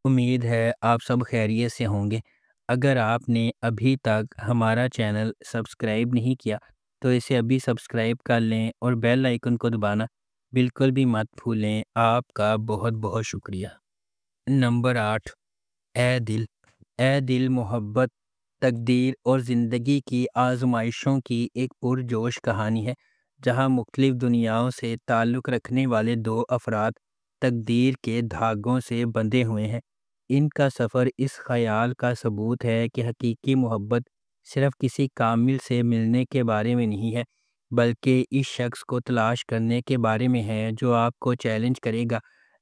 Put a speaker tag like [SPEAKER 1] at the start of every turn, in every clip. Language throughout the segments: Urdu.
[SPEAKER 1] امید ہے آپ سب خیریت سے ہوں گے۔ اگر آپ نے ابھی تک ہمارا چینل سبسکرائب نہیں کیا تو اسے ابھی سبسکرائب کر لیں اور بیل آئیکن کو دبانا بالکل بھی مت بھولیں۔ آپ کا بہت بہت شکریہ۔ نمبر 8، اے دل۔ اے دل محبت، تقدیر اور زندگی کی آزمائشوں کی ایک پرجوش کہانی ہے، جہاں مختلف دنیاؤں سے تعلق رکھنے والے دو افراد تقدیر کے دھاگوں سے بندھے ہوئے ہیں۔ ان کا سفر اس خیال کا ثبوت ہے کہ حقیقی محبت صرف کسی کامل سے ملنے کے بارے میں نہیں ہے، بلکہ اس شخص کو تلاش کرنے کے بارے میں ہے جو آپ کو چیلنج کرے گا،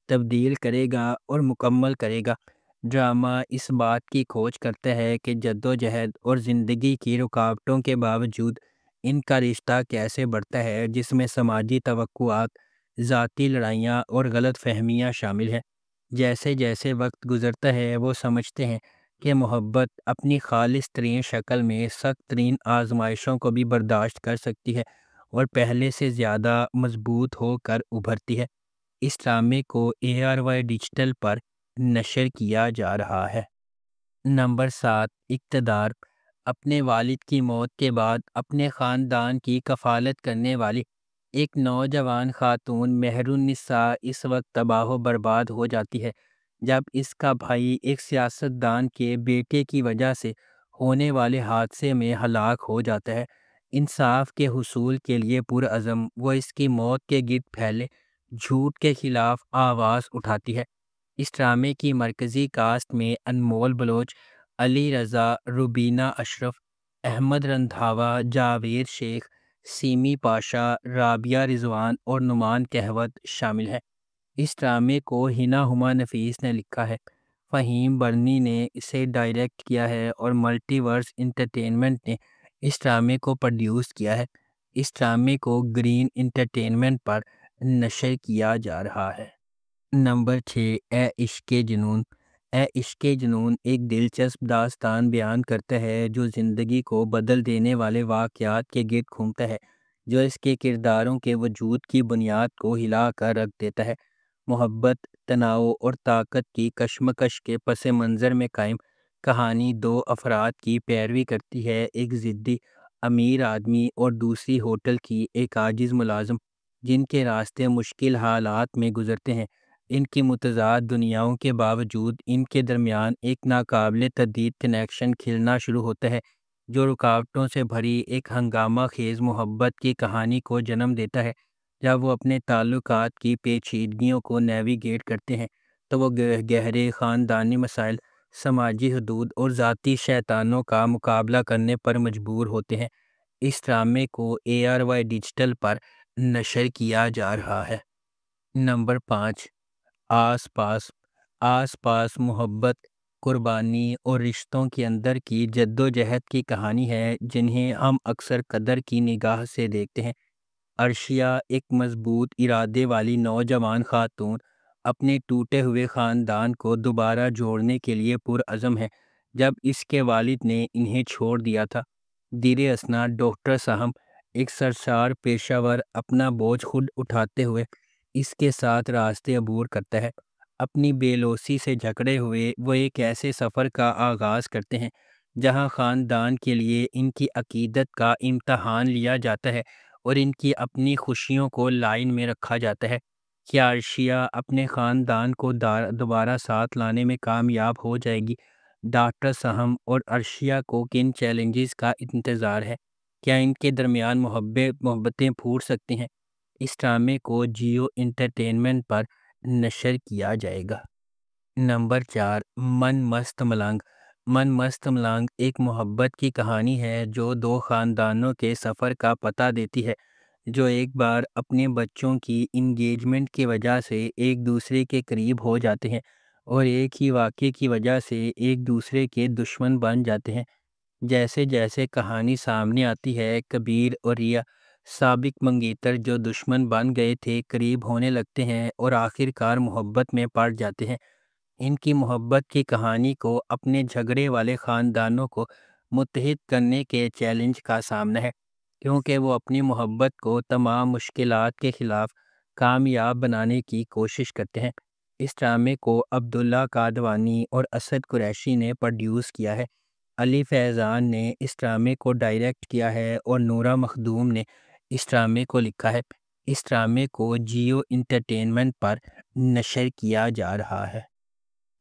[SPEAKER 1] تبدیل کرے گا اور مکمل کرے گا۔ ڈرامہ اس بات کی کھوج کرتا ہے کہ جدوجہد اور زندگی کی رکاوٹوں کے باوجود ان کا رشتہ کیسے بڑھتا ہے، جس میں سماجی توقعات، ذاتی لڑائیاں اور غلط فہمیاں شامل ہیں۔ جیسے جیسے وقت گزرتا ہے وہ سمجھتے ہیں کہ محبت اپنی خالص ترین شکل میں سخت ترین آزمائشوں کو بھی برداشت کر سکتی ہے اور پہلے سے زیادہ مضبوط ہو کر ابھرتی ہے۔ اس ڈرامے کو ARY ڈیجیٹل پر نشر کیا جا رہا ہے۔ نمبر 7، اقتدار۔ اپنے والد کی موت کے بعد اپنے خاندان کی کفالت کرنے والی ایک نوجوان خاتون مہر النساء اس وقت تباہ و برباد ہو جاتی ہے جب اس کا بھائی ایک سیاستدان کے بیٹے کی وجہ سے ہونے والے حادثے میں ہلاک ہو جاتا ہے۔ انصاف کے حصول کے لیے پرعزم، وہ اس کی موت کے گرد پھیلے جھوٹ کے خلاف آواز اٹھاتی ہے۔ اس ڈرامے کی مرکزی کاسٹ میں انمول بلوچ، علی رضا، روبینہ اشرف، احمد رندھاوا، جاوید شیخ، سیمی پاشا، رابعہ رضوان اور نعمان کہوت شامل ہیں۔ اس ڈرامے کو ہنا ہما نفیس نے لکھا ہے، فہیم برنی نے اسے ڈائریکٹ کیا ہے اور ملٹی ورس انٹرٹینمنٹ نے اس ڈرامے کو پروڈیوس کیا ہے۔ اس ڈرامے کو گرین انٹرٹینمنٹ پر نشر کیا جا رہا ہے۔ نمبر 6، اے عشق جنون۔ اے عشق جنون ایک دلچسپ داستان بیان کرتا ہے جو زندگی کو بدل دینے والے واقعات کے گرد گھومتا ہے، جو اس کے کرداروں کے وجود کی بنیاد کو ہلا کر رکھ دیتا ہے۔ محبت، تناؤ اور طاقت کی کشمکش کے پس منظر میں قائم کہانی دو افراد کی پیروی کرتی ہے، ایک ضدی امیر آدمی اور دوسری ہوٹل کی ایک عاجز ملازم، جن کے راستے مشکل حالات میں گزرتے ہیں۔ ان کی متضاد دنیاؤں کے باوجود ان کے درمیان ایک ناقابل تردید کنیکشن کھلنا شروع ہوتا ہے، جو رکاوٹوں سے بھری ایک ہنگامہ خیز محبت کی کہانی کو جنم دیتا ہے۔ جب وہ اپنے تعلقات کی پیچیدگیوں کو نیویگیٹ کرتے ہیں تو وہ گہرے خاندانی مسائل، سماجی حدود اور ذاتی شیطانوں کا مقابلہ کرنے پر مجبور ہوتے ہیں۔ اس ڈرامے کو ARY ڈیجیٹل پر نشر کیا جا رہا ہے۔ نمبر 5، آس پاس۔ آس پاس محبت، قربانی اور رشتوں کے اندر کی جدوجہد کی کہانی ہے جنہیں ہم اکثر قدر کی نگاہ سے دیکھتے ہیں۔ عرشیہ ایک مضبوط ارادے والی نوجوان خاتون اپنے ٹوٹے ہوئے خاندان کو دوبارہ جوڑنے کے لیے پرعزم ہے۔ جب اس کے والد نے انہیں چھوڑ دیا تھا، دیر اثنا ڈاکٹر سہم، ایک سرشار پیشہ ور، اپنا بوجھ خود اٹھاتے ہوئے اس کے ساتھ راستے عبور کرتا ہے۔ اپنی بے لوثی سے جھگڑے ہوئے وہ ایک ایسے سفر کا آغاز کرتے ہیں جہاں خاندان کے لیے ان کی عقیدت کا امتحان لیا جاتا ہے اور ان کی اپنی خوشیوں کو لائن میں رکھا جاتا ہے۔ کیا عرشیہ اپنے خاندان کو دوبارہ ساتھ لانے میں کامیاب ہو جائے گی؟ ڈاکٹر سہم اور عرشیہ کو کن چیلنجز کا انتظار ہے؟ کیا ان کے درمیان محبتیں پھوٹ سکتی ہیں؟ اس ڈرامے کو جیو انٹرٹینمنٹ پر نشر کیا جائے گا۔ نمبر 4، من مست ملنگ۔ من مست ملنگ ایک محبت کی کہانی ہے جو دو خاندانوں کے سفر کا پتہ دیتی ہے، جو ایک بار اپنے بچوں کی انگیجمنٹ کی وجہ سے ایک دوسرے کے قریب ہو جاتے ہیں اور ایک ہی واقعے کی وجہ سے ایک دوسرے کے دشمن بن جاتے ہیں۔ جیسے جیسے کہانی سامنے آتی ہے، کبیر اور ریا، سابق منگیتر جو دشمن بن گئے تھے، قریب ہونے لگتے ہیں اور آخر کار محبت میں پڑ جاتے ہیں۔ ان کی محبت کی کہانی کو اپنے جھگڑے والے خاندانوں کو متحد کرنے کے چیلنج کا سامنا ہے، کیونکہ وہ اپنی محبت کو تمام مشکلات کے خلاف کامیاب بنانے کی کوشش کرتے ہیں۔ اس ڈرامے کو عبداللہ قادوانی اور اسد قریشی نے پروڈیوس کیا ہے۔ علی فیضان نے اس ڈرامے کو ڈائریکٹ کیا ہے اور نورہ مخدوم نے اس ڈرامے کو لکھا ہے۔ اس ڈرامے کو جیو انٹرٹینمنٹ پر نشر کیا جا رہا ہے۔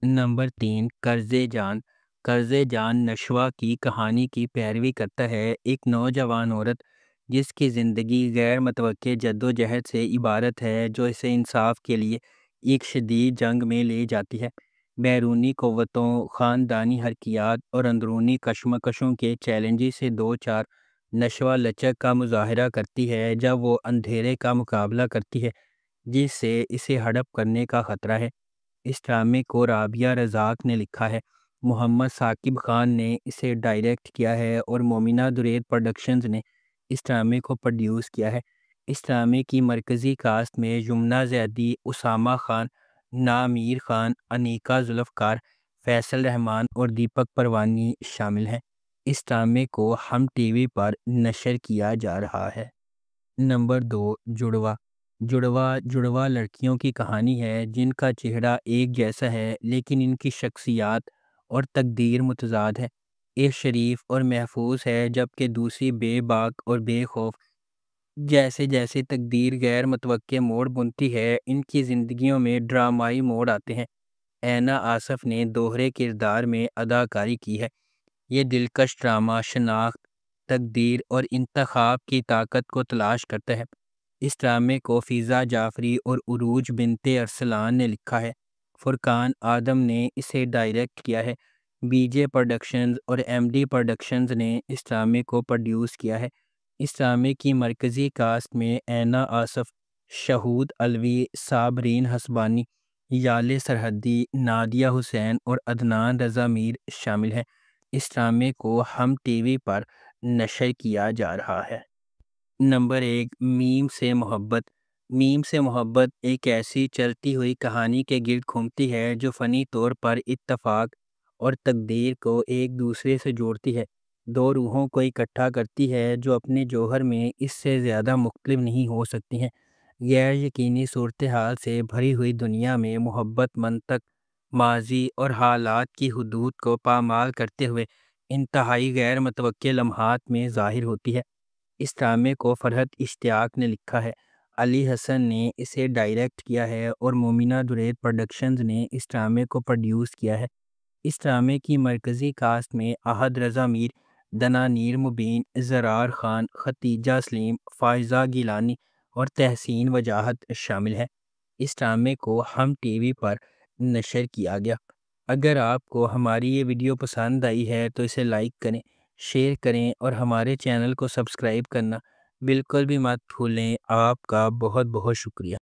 [SPEAKER 1] نمبر 3، قرض جان۔ قرض جان نشوہ کی کہانی کی پیروی کرتا ہے۔ ایک نوجوان عورت جس کی زندگی غیر متوقع جدوجہد سے عبارت ہے، جو اسے انصاف کے لیے ایک شدید جنگ میں لے جاتی ہے۔ بیرونی قوتوں، خاندانی حرکیات اور اندرونی کشمکشوں کے چیلنجز سے دو چار نشوہ لچک کا مظاہرہ کرتی ہے جب وہ اندھیرے کا مقابلہ کرتی ہے جس سے اسے ہڑپ کرنے کا خطرہ ہے۔ اس ڈرامے کو رابعہ رزاق نے لکھا ہے، محمد ثاقب خان نے اسے ڈائریکٹ کیا ہے اور مومنہ درید پروڈکشنز نے اس ڈرامے کو پروڈیوس کیا ہے۔ اس ڈرامے کی مرکزی کاسٹ میں یمنہ زیدی، اسامہ خان، نامیر خان، انیکا ذوالفقار، فیصل رحمان اور دیپک پروانی شامل ہیں۔ اس ڈرامے کو ہم ٹی وی پر نشر کیا جا رہا ہے۔ نمبر 2، جڑواں۔ جڑواں لڑکیوں کی کہانی ہے جن کا چہرہ ایک جیسا ہے لیکن ان کی شخصیات اور تقدیر متضاد ہے۔ ایک شریف اور محفوظ ہے جبکہ دوسری بے باک اور بے خوف۔ جیسے جیسے تقدیر غیر متوقع موڑ بنتی ہے، ان کی زندگیوں میں ڈرامائی موڑ آتے ہیں۔ اینا آصف نے دوہرے کردار میں اداکاری کی ہے۔ یہ دلکش ڈرامہ شناخت، تقدیر اور انتخاب کی طاقت کو تلاش کرتا ہے۔ اس ڈرامے کو فضا جعفری اور عروج بنت ارسلان نے لکھا ہے۔ فرقان آدم نے اسے ڈائریکٹ کیا ہے۔ بی جے پروڈکشنز اور ایم ڈی پروڈکشنز نے اس ڈرامے کو پروڈیوس کیا ہے۔ اس ڈرامے کی مرکزی کاسٹ میں اینا آصف، شہود علوی، صابرین حسبانی، یالے سرحدی، نادیہ حسین اور عدنان رضا میر شامل ہیں۔ اس ڈرامے کو ہم ٹی وی پر نشر کیا جا رہا ہے۔ نمبر 1، میم سے محبت۔ میم سے محبت ایک ایسی چلتی ہوئی کہانی کے گرد گھومتی ہے جو فنی طور پر اتفاق اور تقدیر کو ایک دوسرے سے جوڑتی ہے، دو روحوں کو اکٹھا کرتی ہے جو اپنے جوہر میں اس سے زیادہ مختلف نہیں ہو سکتی ہیں۔ غیر یقینی صورتحال سے بھری ہوئی دنیا میں محبت منطق، ماضی اور حالات کی حدود کو پامال کرتے ہوئے انتہائی غیر متوقع لمحات میں ظاہر ہوتی ہے۔ اس ڈرامے کو فرحت اشتیاق نے لکھا ہے، علی حسن نے اسے ڈائریکٹ کیا ہے اور مومنہ درید پروڈکشنز نے اس ڈرامے کو پروڈیوس کیا ہے۔ اس ڈرامے کی مرکزی کاسٹ میں احد رضا میر، دنانیر مبین، زرار خان، ختیجہ سلیم، فائزہ گیلانی اور تحسین وجاہت شامل ہیں۔ اس ڈرامے کو ہم ٹی وی پر نشر کیا گیا۔ اگر آپ کو ہماری یہ ویڈیو پسند آئی ہے تو اسے لائک کریں، شیئر کریں اور ہمارے چینل کو سبسکرائب کرنا بالکل بھی مت بھولیں۔ آپ کا بہت بہت شکریہ۔